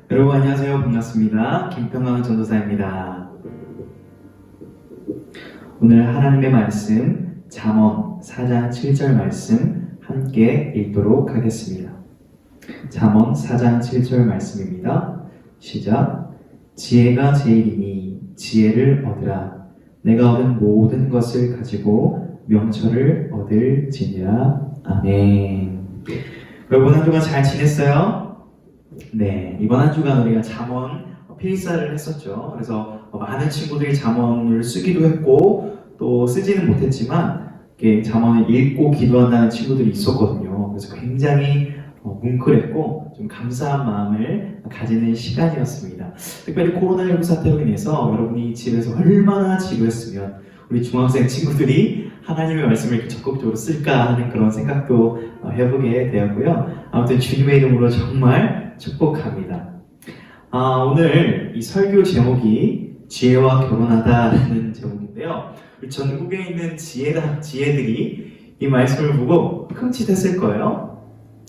여러분 안녕하세요. 반갑습니다. 김평강 전도사입니다. 오늘 하나님의 말씀 잠언 4장 7절 말씀 함께 읽도록 하겠습니다. 잠언 4장 7절 말씀입니다. 시작. 지혜가 제일이니 지혜를 얻으라. 내가 얻은 모든 것을 가지고 명철을 얻을지니라. 아멘. 여러분 한 주간 잘 지냈어요? 네, 이번 한 주간 우리가 잠언 필사를 했었죠. 그래서 많은 친구들이 잠언을 쓰기도 했고 또 쓰지는 못했지만 이렇게 잠언을 읽고 기도한다는 친구들이 있었거든요. 그래서 굉장히 뭉클했고 좀 감사한 마음을 가지는 시간이었습니다. 특별히 코로나19 사태로 인해서 여러분이 집에서 얼마나 지루했으면 우리 중학생 친구들이 하나님의 말씀을 이렇게 적극적으로 쓸까 하는 그런 생각도 해보게 되었고요. 아무튼 주님의 이름으로 정말 축복합니다. 오늘 이 설교 제목이 지혜와 결혼하다라는 제목인데요. 우리 전국에 있는 지혜들이 이 말씀을 보고 흠칫했을 거예요.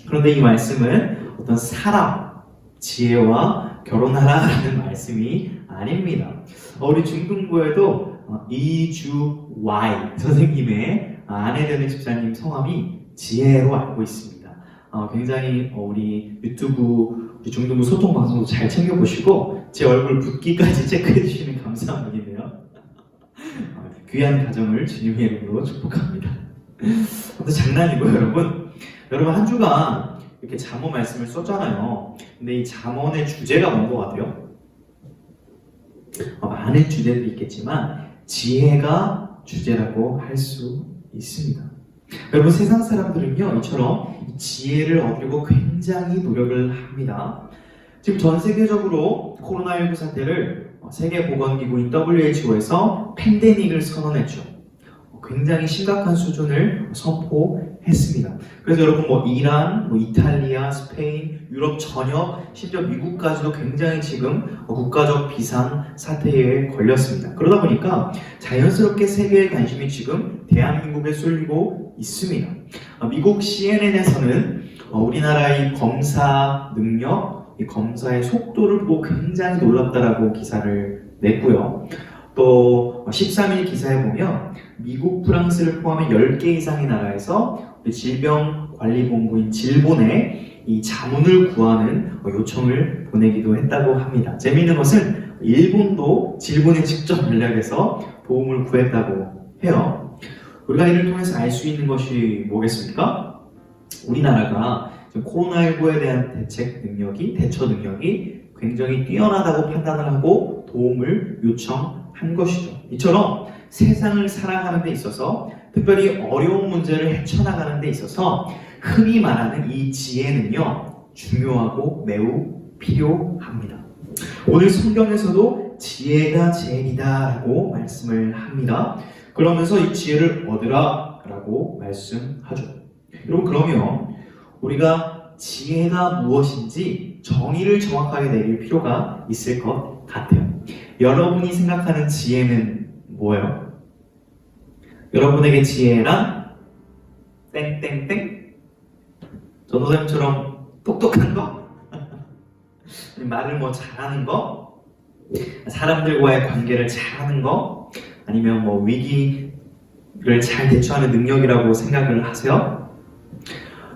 그런데 이 말씀은 어떤 사람, 지혜와 결혼하라라는 말씀이 아닙니다. 우리 중등부에도 이주 Y 선생님의 아내 되는 집사님 성함이 지혜로 알고 있습니다. 굉장히 우리 유튜브 우리 중등부 소통 방송도 잘 챙겨보시고 제 얼굴 붓기까지 체크해 주시는 감사한 분이네요. 귀한 가정을 주님의 이름으로 축복합니다. 아무튼 장난이고요, 여러분 한 주간 이렇게 잠언 말씀을 썼잖아요. 근데 이 잠언의 주제가 뭔 것 같아요? 많은 주제들이 있겠지만 지혜가 주제라고 할 수 있습니다. 여러분 세상 사람들은요 이처럼 지혜를 얻으려고 굉장히 노력을 합니다. 지금 전 세계적으로 코로나19 사태를 세계보건기구인 WHO에서 팬데믹을 선언했죠. 굉장히 심각한 수준을 선포했습니다. 그래서 여러분 이란, 이탈리아, 스페인, 유럽 전역, 심지어 미국까지도 굉장히 지금 국가적 비상 사태에 걸렸습니다. 그러다 보니까 자연스럽게 세계의 관심이 지금 대한민국에 쏠리고 있습니다. 미국 CNN에서는 우리나라의 검사 능력, 이 검사의 속도를 보고 굉장히 놀랍다라고 기사를 냈고요. 또 13일 기사에 보면 미국, 프랑스를 포함해 10개 이상의 나라에서 질병관리본부인 질본에 이 자문을 구하는 요청을 보내기도 했다고 합니다. 재미있는 것은 일본도 질본에 직접 연락해서 도움을 구했다고 해요. 우리가 이를 통해서 알 수 있는 것이 뭐겠습니까? 우리나라가 코로나19에 대한 대처 능력이 굉장히 뛰어나다고 판단을 하고 도움을 요청한 것이죠. 이처럼 세상을 살아가는 데 있어서 특별히 어려운 문제를 헤쳐나가는 데 있어서 흔히 말하는 이 지혜는요 중요하고 매우 필요합니다. 오늘 성경에서도 지혜가 제일이다 라고 말씀을 합니다. 그러면서 이 지혜를 얻으라 라고 말씀하죠. 여러분 그러면 우리가 지혜가 무엇인지 정의를 정확하게 내릴 필요가 있을 것 같아요. 여러분이 생각하는 지혜는 뭐예요? 여러분에게 지혜란 땡땡땡? 전도사님처럼 똑똑한 거? 말을 잘하는 거? 사람들과의 관계를 잘하는 거? 아니면 위기를 잘 대처하는 능력이라고 생각을 하세요?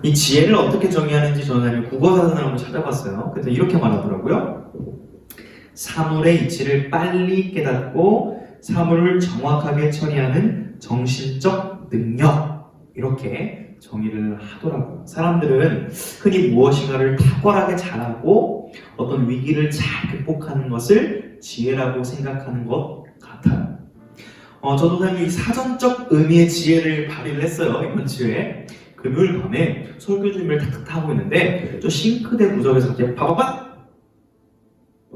이 지혜를 어떻게 정의하는지 저는 국어사전을 한번 찾아봤어요. 그래서 이렇게 말하더라고요. 사물의 이치를 빨리 깨닫고 사물을 정확하게 처리하는 정신적 능력, 이렇게 정의를 하더라고요. 사람들은 흔히 무엇인가를 탁월하게 잘하고 어떤 위기를 잘 극복하는 것을 지혜라고 생각하는 것 같아요. 전도사님이 사전적 의미의 지혜를 발휘를 했어요. 이번 주에 금요일 밤에 설교 준비를 탁탁 하고 있는데 저 싱크대 구석에서 갑자기 바바박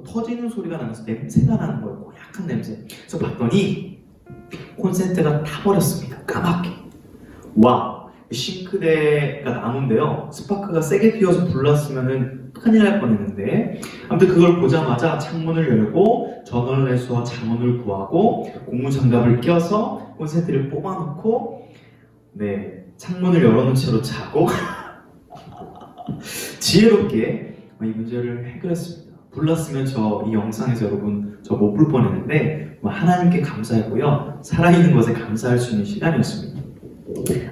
터지는 소리가 나면서 냄새가 나는 거예요. 고약한 냄새. 그래서 봤더니 콘센트가 타버렸습니다. 까맣게. 와, 싱크대가 나무인데요. 스파크가 세게 피어서 불났으면 큰일 날 뻔했는데 아무튼 그걸 보자마자 창문을 열고 전원을 해서 자문을 구하고 고무장갑을 껴서 콘센트를 뽑아놓고 창문을 열어놓은 채로 자고 지혜롭게 이 문제를 해결했습니다. 불났으면 이 영상에서 여러분 저 못 불 뻔했는데 하나님께 감사했고요. 살아있는 것에 감사할 수 있는 시간이었습니다.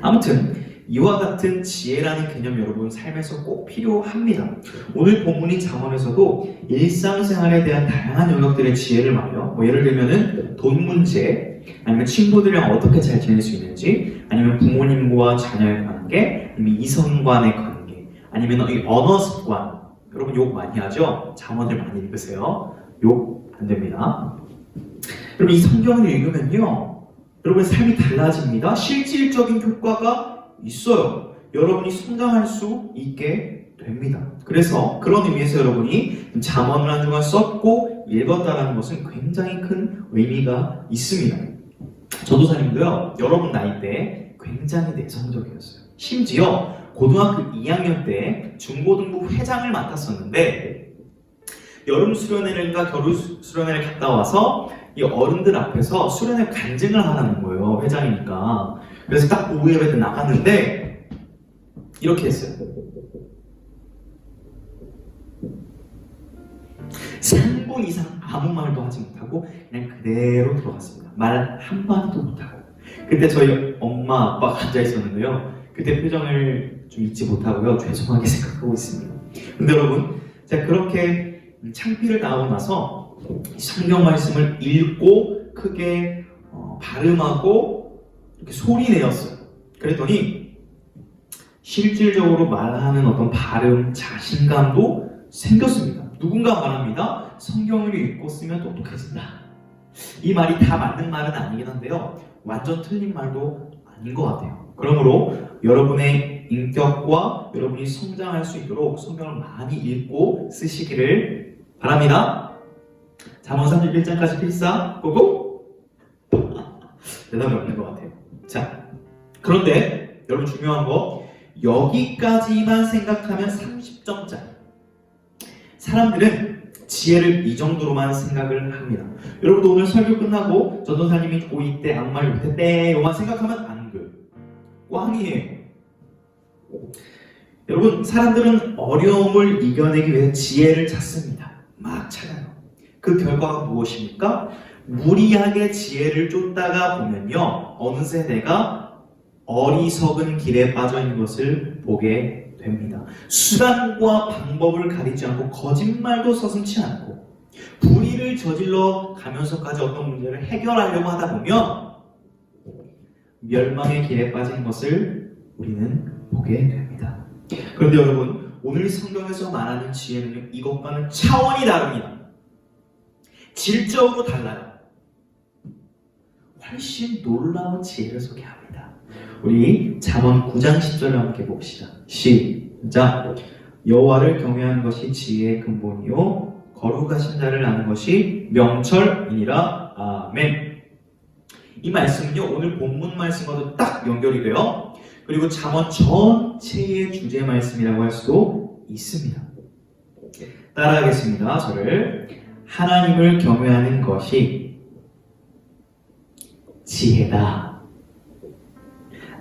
아무튼 이와 같은 지혜라는 개념 여러분 삶에서 꼭 필요합니다. 오늘 본문인 잠언에서도 일상생활에 대한 다양한 영역들의 지혜를 말해요. 예를 들면은 돈 문제, 아니면 친구들이랑 어떻게 잘 지낼 수 있는지, 아니면 부모님과 자녀의 관계, 아니면 이성 간의 관계, 아니면 이 언어 습관. 여러분 욕 많이 하죠? 잠언을 많이 읽으세요. 욕 안 됩니다. 여러분 이 성경을 읽으면요, 여러분 삶이 달라집니다. 실질적인 효과가 있어요. 여러분이 성장할 수 있게 됩니다. 그래서 그런 의미에서 여러분이 잠언을 한 주간 썼고 읽었다는 것은 굉장히 큰 의미가 있습니다. 전도사님도요, 여러분 나이 때 굉장히 내성적이었어요. 심지어 고등학교 2학년 때 중고등부 회장을 맡았었는데, 여름 수련회인가 겨울 수련회를 갔다 와서 이 어른들 앞에서 수련회 간증을 하라는 거예요. 회장이니까. 그래서 딱 오후 예배 때 나갔는데 이렇게 했어요. 3분 이상 아무 말도 하지 못하고 그냥 그대로 들어갔습니다. 말 한마디도 못하고. 그때 저희 엄마 아빠가 앉아 있었는데요, 그때 표정을 좀 잊지 못하고요, 죄송하게 생각하고 있습니다. 근데 여러분, 제가 그렇게 창피를 당하고 나서 성경 말씀을 읽고 크게 발음하고 이렇게 소리 내었어요. 그랬더니 실질적으로 말하는 어떤 발음, 자신감도 생겼습니다. 누군가 말합니다. 성경을 읽고 쓰면 똑똑해진다. 이 말이 다 맞는 말은 아니긴 한데요, 완전 틀린 말도 아닌 것 같아요. 그러므로 여러분의 인격과 여러분이 성장할 수 있도록 성경을 많이 읽고 쓰시기를 바랍니다. 잠언 31장까지 필사 고고? 대답이 없는 것 같아요. 자, 그런데 여러분 중요한 거, 여기까지만 생각하면 30점짜리. 사람들은 지혜를 이 정도로만 생각을 합니다. 여러분도 오늘 설교 끝나고 전도사님이 고2 때 악말 못해 떼요만 생각하면 안 돼요. 꽝이에요. 여러분, 사람들은 어려움을 이겨내기 위해 지혜를 찾습니다. 막 찾아요. 그 결과가 무엇입니까? 무리하게 지혜를 쫓다가 보면요, 어느새 내가 어리석은 길에 빠져 있는 것을 보게 됩니다. 수단과 방법을 가리지 않고 거짓말도 서슴지 않고 불의를 저질러 가면서까지 어떤 문제를 해결하려고 하다 보면 멸망의 길에 빠진 것을 우리는 보게 됩니다. 그런데 여러분, 오늘 성경에서 말하는 지혜는 이것과는 차원이 다릅니다. 질적으로 달라요. 훨씬 놀라운 지혜를 소개합니다. 우리 잠언 9장 10절을 함께 봅시다. 시작. 여호와를 경외하는 것이 지혜의 근본이요 거룩하신 자를 아는 것이 명철이니라. 아멘. 이 말씀은요, 오늘 본문 말씀과도 딱 연결이 돼요. 그리고 잠언 전체의 주제 말씀이라고 할 수도 있습니다. 따라하겠습니다. 저를. 하나님을 경외하는 것이 지혜다.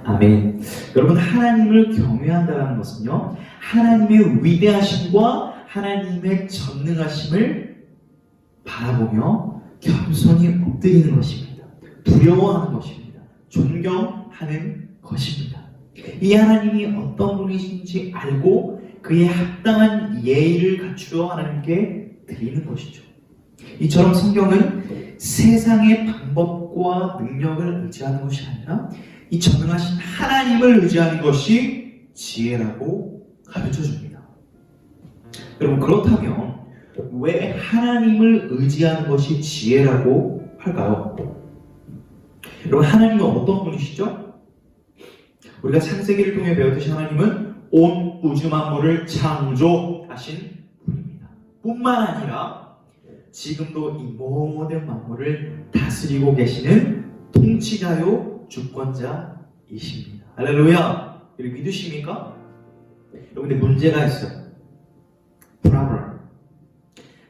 아멘. 여러분, 하나님을 경외한다는 것은요, 하나님의 위대하심과 하나님의 전능하심을 바라보며 겸손히 엎드리는 것입니다. 두려워하는 것입니다. 존경하는 것입니다. 이 하나님이 어떤 분이신지 알고 그에 합당한 예의를 갖추어 하나님께 드리는 것이죠. 이처럼 성경은 세상의 방법과 능력을 의지하는 것이 아니라 이 전능하신 하나님을 의지하는 것이 지혜라고 가르쳐줍니다. 여러분, 그렇다면 왜 하나님을 의지하는 것이 지혜라고 할까요? 여러분, 하나님은 어떤 분이시죠? 우리가 창세기를 통해 배웠듯이 하나님은 온 우주 만물을 창조하신 분입니다. 뿐만 아니라 지금도 이 모든 만물을 다스리고 계시는 통치자요 주권자이십니다. 할렐루야! 이를 믿으십니까? 여러분들 문제가 있어요. problem.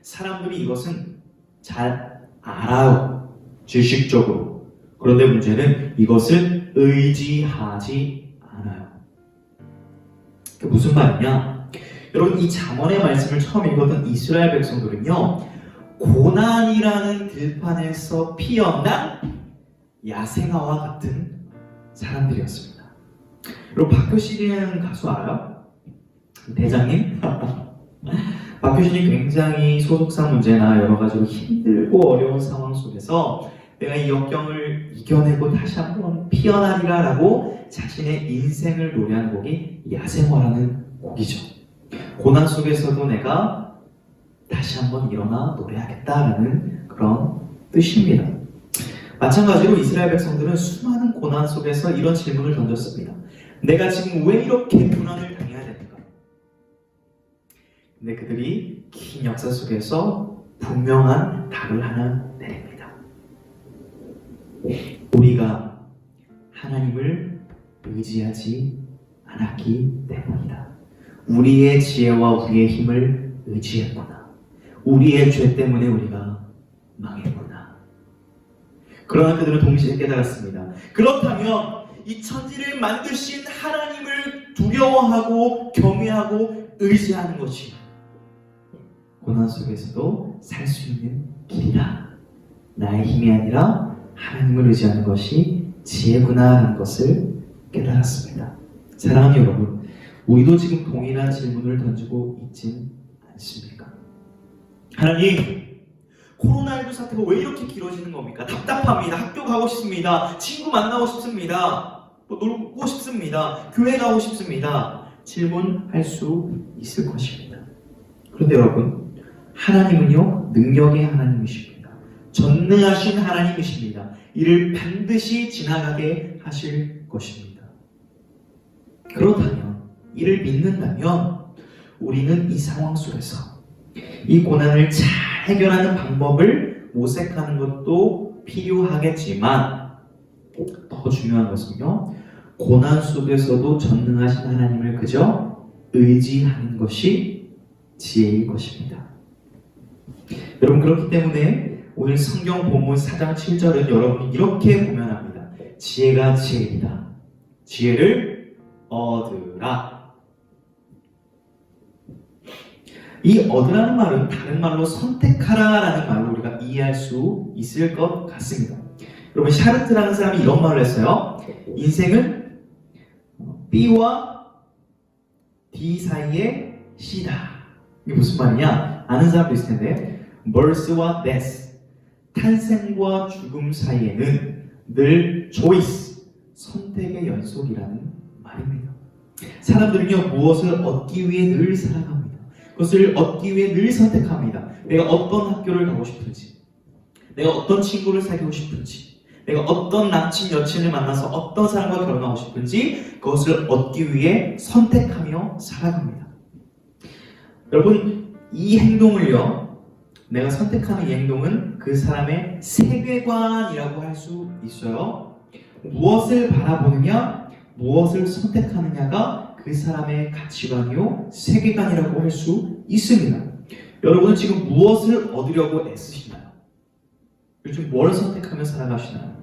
사람들이 이것은 잘 알아요. 지식적으로. 그런데 문제는 이것을 의지하지 않아요. 그게 무슨 말이냐? 여러분, 이 잠언의 말씀을 처음 읽었던 이스라엘 백성들은요, 고난이라는 들판에서 피어난 야생화와 같은 사람들이었습니다. 여러분, 박효신이라는 가수 알아요? 대장님? 박효신이 굉장히 소속사 문제나 여러 가지로 힘들고 어려운 상황 속에서 내가 이 역경을 이겨내고 다시 한번 피어나리라 라고 자신의 인생을 노래한 곡이 야생화라는 곡이죠. 고난 속에서도 내가 다시 한번 일어나 노래하겠다라는 그런 뜻입니다. 마찬가지로 이스라엘 백성들은 수많은 고난 속에서 이런 질문을 던졌습니다. 내가 지금 왜 이렇게 고난을 당해야 되는가? 근데 그들이 긴 역사 속에서 분명한 답을 하나 내립니다. 우리가 하나님을 의지하지 않았기 때문이다. 우리의 지혜와 우리의 힘을 의지했구나. 우리의 죄 때문에 우리가 망했구나. 그러나 그들은 동시에 깨달았습니다. 그렇다면 이 천지를 만드신 하나님을 두려워하고 경외하고 의지하는 것이 고난 속에서도 살 수 있는 길이다. 나의 힘이 아니라 하나님을 의지하는 것이 지혜구나 하는 것을 깨달았습니다. 사랑하는 여러분, 우리도 지금 동일한 질문을 던지고 있진 않습니까? 하나님, 코로나19 사태가 왜 이렇게 길어지는 겁니까? 답답합니다. 학교 가고 싶습니다. 친구 만나고 싶습니다. 놀고 싶습니다. 교회 가고 싶습니다. 질문할 수 있을 것입니다. 그런데 여러분, 하나님은요, 능력의 하나님이십니다. 전능하신 하나님이십니다. 이를 반드시 지나가게 하실 것입니다. 그렇다면, 이를 믿는다면 우리는 이 상황 속에서 이 고난을 잘 해결하는 방법을 모색하는 것도 필요하겠지만 더 중요한 것은요, 고난 속에서도 전능하신 하나님을 그저 의지하는 것이 지혜일 것입니다. 여러분, 그렇기 때문에 오늘 성경 본문 4장 7절은 여러분이 이렇게 보면 합니다. 지혜가 지혜이다. 지혜를 얻으라. 이 얻으라는 말은 다른 말로 선택하라라는 말로 우리가 이해할 수 있을 것 같습니다. 여러분, 샤르트라는 사람이 이런 말을 했어요. 인생은 B와 D 사이의 C다. 이게 무슨 말이냐? 아는 사람도 있을 텐데, birth와 death, 탄생과 죽음 사이에는 늘 choice, 선택의 연속이라는 말입니다. 사람들은요, 무엇을 얻기 위해 늘 살아갑니다. 그것을 얻기 위해 늘 선택합니다. 내가 어떤 학교를 가고 싶은지, 내가 어떤 친구를 사귀고 싶은지, 내가 어떤 남친, 여친을 만나서 어떤 사람과 결혼하고 싶은지 그것을 얻기 위해 선택하며 살아갑니다. 여러분, 이 행동을요, 내가 선택하는 이 행동은 그 사람의 세계관이라고 할 수 있어요. 무엇을 바라보느냐, 무엇을 선택하느냐가 그 사람의 가치관이요, 세계관이라고 할 수 있습니다. 여러분은 지금 무엇을 얻으려고 애쓰시나요? 요즘 뭘 선택하며 살아가시나요?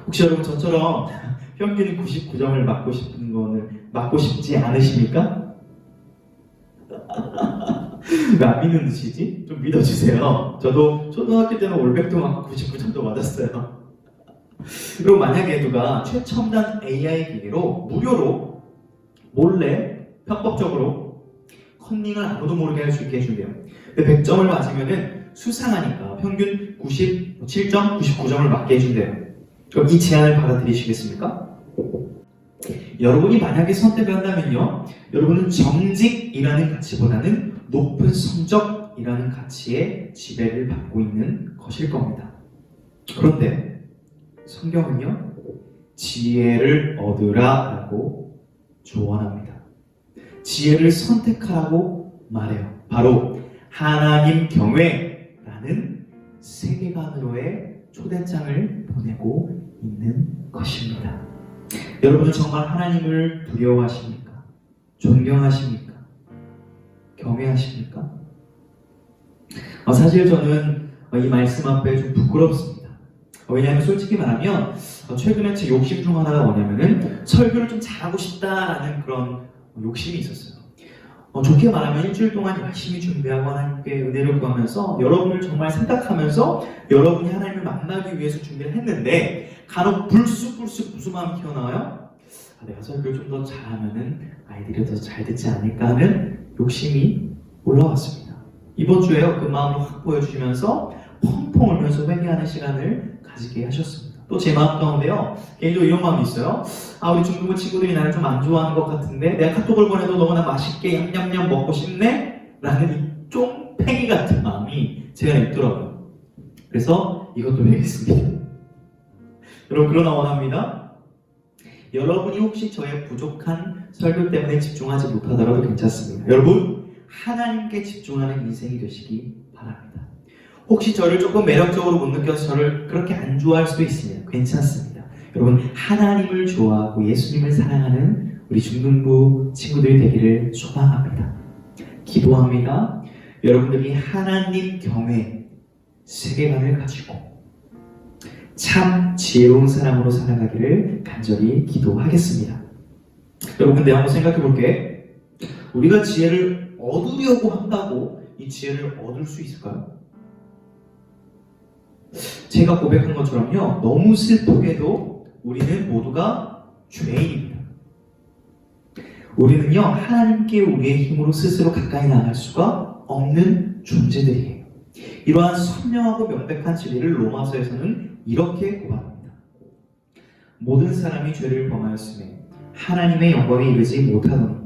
혹시 여러분 저처럼 평균 99점을 맞고 싶은 거는 맞고 싶지 않으십니까? 왜 안 믿는 듯이지? 좀 믿어주세요. 저도 초등학교 때는 올백도 맞고 99점도 맞았어요. 그리고 만약에 누가 최첨단 AI 기기로 무료로 몰래 편법적으로 컨닝을 아무도 모르게 할 수 있게 해준대요. 근데 100점을 맞으면은 수상하니까 평균 97점, 99점을 맞게 해준대요. 그럼 이 제안을 받아들이시겠습니까? 여러분이 만약에 선택을 한다면요, 여러분은 정직이라는 가치보다는 높은 성적이라는 가치의 지배를 받고 있는 것일 겁니다. 그런데 성경은요, 지혜를 얻으라 라고 조언합니다. 지혜를 선택하라고 말해요. 바로 하나님 경외라는 세계관으로의 초대장을 보내고 있는 것입니다. 여러분은 정말 하나님을 두려워하십니까? 존경하십니까? 경외하십니까? 사실 저는 이 말씀 앞에 좀 부끄럽습니다. 왜냐하면 솔직히 말하면 최근에 제 욕심 중 하나가 뭐냐면은 설교를 좀 잘하고 싶다라는 그런 욕심이 있었어요. 좋게 말하면 일주일 동안 열심히 준비하고 하나님께 은혜를 구하면서 여러분을 정말 생각하면서 여러분이 하나님을 만나기 위해서 준비를 했는데 간혹 불쑥불쑥 무슨 마음이 튀어나와요? 내가 설교를 좀 더 잘하면은 아이들이 더 잘 듣지 않을까 하는 욕심이 올라왔습니다. 이번 주에요, 그 마음을 확 보여주시면서 펑펑 울면서 회개하는 시간을 가지게 하셨습니다. 또 제 마음 가운데요, 개인적으로 이런 마음이 있어요. 우리 중국어 친구들이 나를 좀 안 좋아하는 것 같은데 내가 카톡을 보내도 너무나 맛있게 냠냠냠 먹고 싶네? 라는 이 쫑팽이 같은 마음이 제가 있더라고요. 그래서 이것도 해야겠습니다. 여러분, 그러나 원합니다. 여러분이 혹시 저의 부족한 설교 때문에 집중하지 못하더라도 괜찮습니다. 여러분, 하나님께 집중하는 인생이 되시기 바랍니다. 혹시 저를 조금 매력적으로 못 느껴서 저를 그렇게 안 좋아할 수도 있습니다. 괜찮습니다. 여러분, 하나님을 좋아하고 예수님을 사랑하는 우리 중등부 친구들이 되기를 소망합니다. 기도합니다. 여러분들이 하나님 경외 세계관을 가지고 참 지혜로운 사람으로 살아가기를 간절히 기도하겠습니다. 여러분, 근데 한번 생각해 볼게. 우리가 지혜를 얻으려고 한다고 이 지혜를 얻을 수 있을까요? 제가 고백한 것처럼요, 너무 슬프게도 우리는 모두가 죄인입니다. 우리는요, 하나님께 우리의 힘으로 스스로 가까이 나갈 수가 없는 존재들이에요. 이러한 선명하고 명백한 진리를 로마서에서는 이렇게 고발합니다. 모든 사람이 죄를 범하였으며 하나님의 영광에 이르지 못하노니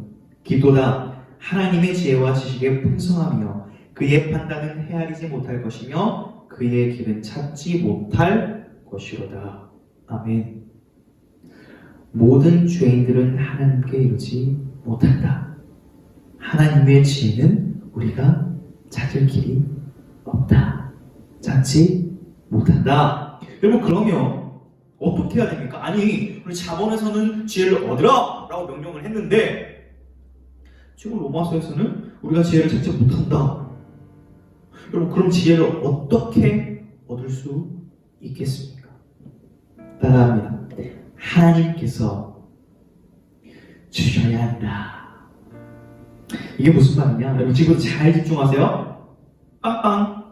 기도다 하나님의 지혜와 지식의 풍성하며 그의 판단은 헤아리지 못할 것이며 그의 길은 찾지 못할 것이로다. 아멘. 모든 죄인들은 하나님께 이르지 못한다. 하나님의 지혜는 우리가 찾을 길이 없다. 찾지 못한다. 여러분, 그러면 어떻게 해야 됩니까? 아니, 우리 잠언에서는 지혜를 얻으라! 라고 명령을 했는데 지금 로마서에서는 우리가 지혜를 찾지 못한다. 여러분, 그럼 지혜를 어떻게 얻을 수 있겠습니까? 따라합니다. 하나님께서 주셔야 한다. 이게 무슨 말이냐? 여러분, 지금 잘 집중하세요. 빵빵.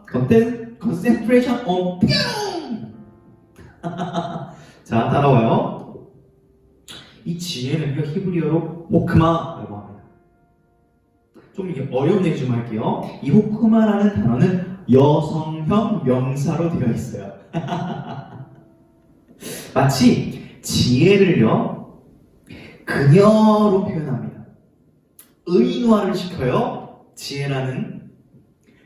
concentration on 뿅! 자, 따라와요. 이 지혜는요, 히브리어로 호크마라고 합니다. 좀 어려운 얘기 좀 할게요. 이 호크마라는 단어는 여성형 명사로 되어 있어요. 마치 지혜를요, 그녀로 표현합니다. 의인화를 시켜요, 지혜라는.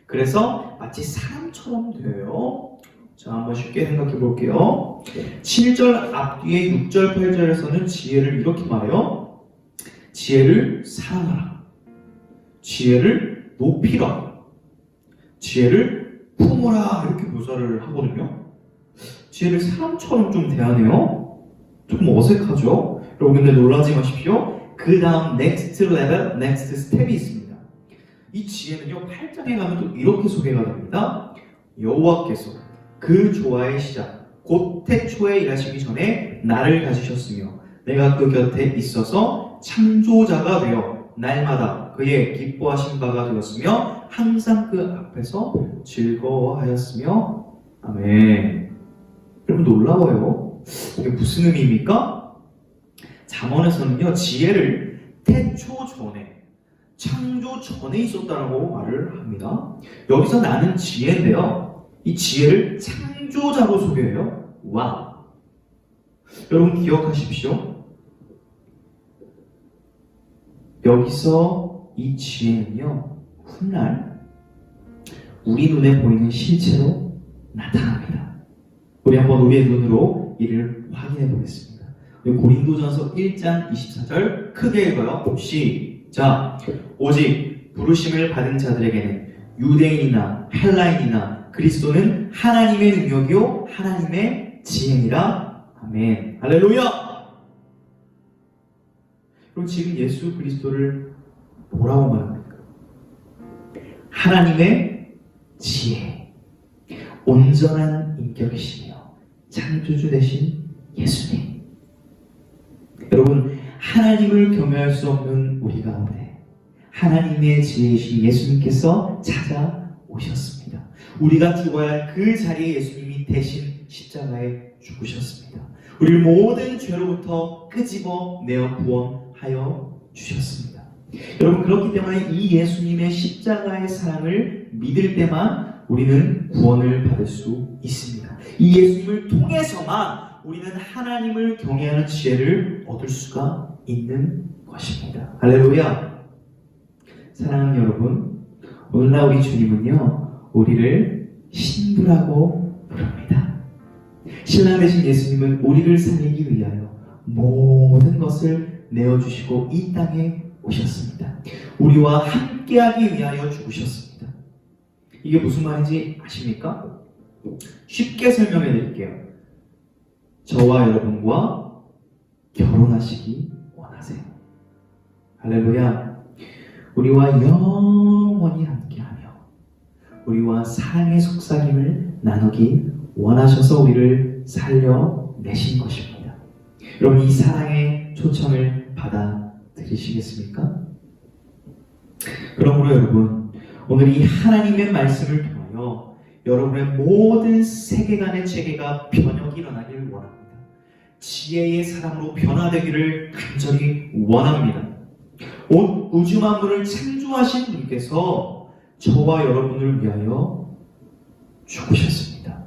그래서 마치 사람처럼 돼요. 자, 한번 쉽게 생각해 볼게요. 7절 앞뒤에 6절, 8절에서는 지혜를 이렇게 말해요. 지혜를 사랑하라. 지혜를 높이라. 지혜를 품어라. 이렇게 묘사를 하거든요. 지혜를 사람처럼 좀 대하네요. 조금 어색하죠? 여러분, 근데 놀라지 마십시오. 그 다음 next level, next step이 있습니다. 이 지혜는요, 8장에 가면 또 이렇게 소개가 됩니다. 여호와께서 그 조화의 시작, 곧 태초에 일하시기 전에 나를 가지셨으며 내가 그 곁에 있어서 창조자가 되어 날마다 그의 기뻐하신 바가 되었으며 항상 그 앞에서 즐거워하였으며. 아멘. 여러분, 놀라워요. 이게 무슨 의미입니까? 잠언에서는요, 지혜를 태초 전에, 창조 전에 있었다라고 말을 합니다. 여기서 나는 지혜인데요, 이 지혜를 창조자로 소개해요. 와. 여러분, 기억하십시오. 여기서 이 지혜는요, 훗날 우리 눈에 보이는 실체로 나타납니다. 우리 한번 우리의 눈으로 이를 확인해 보겠습니다. 우리 고린도전서 1장 24절 크게 읽어요. 시작. 오직 부르심을 받은 자들에게는 유대인이나 헬라인이나 그리스도는 하나님의 능력이요 하나님의 지혜니라. 아멘. 할렐루야. 그럼 지금 예수 그리스도를 뭐라고 말합니까? 하나님의 지혜, 온전한 인격이시며 창조주 되신 예수님. 여러분, 하나님을 경외할 수 없는 우리 가운데 하나님의 지혜이신 예수님께서 찾아오셨습니다. 우리가 죽어야 할 그 자리에 예수님이 대신 십자가에 죽으셨습니다. 우리를 모든 죄로부터 끄집어 내어 구원하여 주셨습니다. 여러분, 그렇기 때문에 이 예수님의 십자가의 사랑을 믿을 때만 우리는 구원을 받을 수 있습니다. 이 예수님을 통해서만 우리는 하나님을 경외하는 지혜를 얻을 수가 있는 것입니다. 할렐루야. 사랑하는 여러분, 오늘날 우리 주님은요, 우리를 신부라고 부릅니다. 신랑 되신 예수님은 우리를 살리기 위하여 모든 것을 내어주시고 이 땅에 오셨습니다. 우리와 함께하기 위하여 죽으셨습니다. 이게 무슨 말인지 아십니까? 쉽게 설명해 드릴게요. 저와 여러분과 결혼하시기 원하세요. 할렐루야. 우리와 영원히 함께하며 우리와 사랑의 속삭임을 나누기 원하셔서 우리를 살려내신 것입니다. 여러분, 이 사랑의 초청을 받아들이시겠습니까? 그러므로 여러분, 오늘 이 하나님의 말씀을 통하여 여러분의 모든 세계관의 체계가 변혁이 일어나기를 원합니다. 지혜의 사람으로 변화되기를 간절히 원합니다. 온 우주 만물을 창조하신 분께서 저와 여러분을 위하여 죽으셨습니다.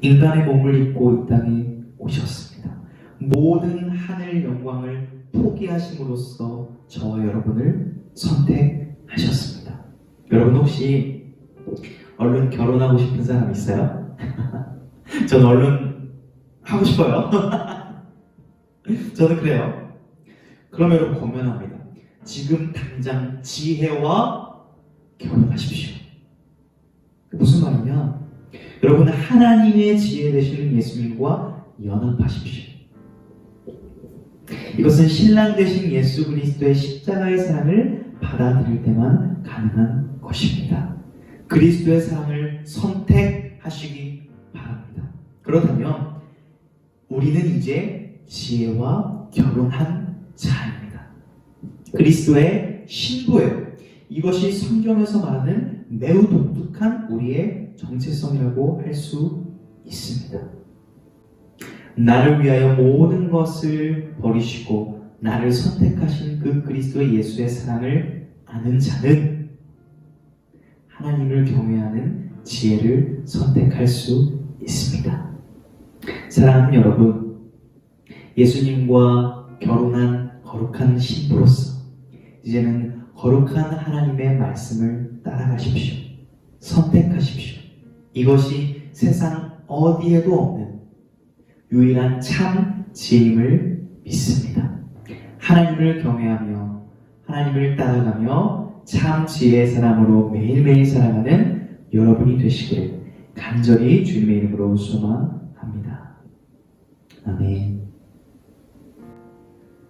인간의 몸을 입고 이 땅에 오셨습니다. 모든 하늘 영광을 포기하심으로써 저와 여러분을 선택하셨습니다. 여러분, 혹시 얼른 결혼하고 싶은 사람 있어요? 저는 얼른 하고 싶어요. 저는 그래요. 그러면 여러분, 권면합니다. 지금 당장 지혜와 결혼하십시오. 무슨 말이냐? 여러분, 하나님의 지혜 되시는 예수님과 연합하십시오. 이것은 신랑 되신 예수 그리스도의 십자가의 사랑을 받아들일 때만 가능한 것입니다. 그리스도의 사랑을 선택하시기 바랍니다. 그렇다면 우리는 이제 지혜와 결혼한 자입니다. 그리스도의 신부예요. 이것이 성경에서 말하는 매우 독특한 우리의 정체성이라고 할 수 있습니다. 나를 위하여 모든 것을 버리시고 나를 선택하신 그 그리스도의 예수의 사랑을 아는 자는 하나님을 경외하는 지혜를 선택할 수 있습니다. 사랑하는 여러분, 예수님과 결혼한 거룩한 신부로서 이제는 거룩한 하나님의 말씀을 따라가십시오. 선택하십시오. 이것이 세상 어디에도 없는 유일한 참 지혜임을 믿습니다. 하나님을 경외하며 하나님을 따라가며 참 지혜의 사람으로 매일매일 살아가는 여러분이 되시기를 간절히 주님의 이름으로 소망합니다. 아멘.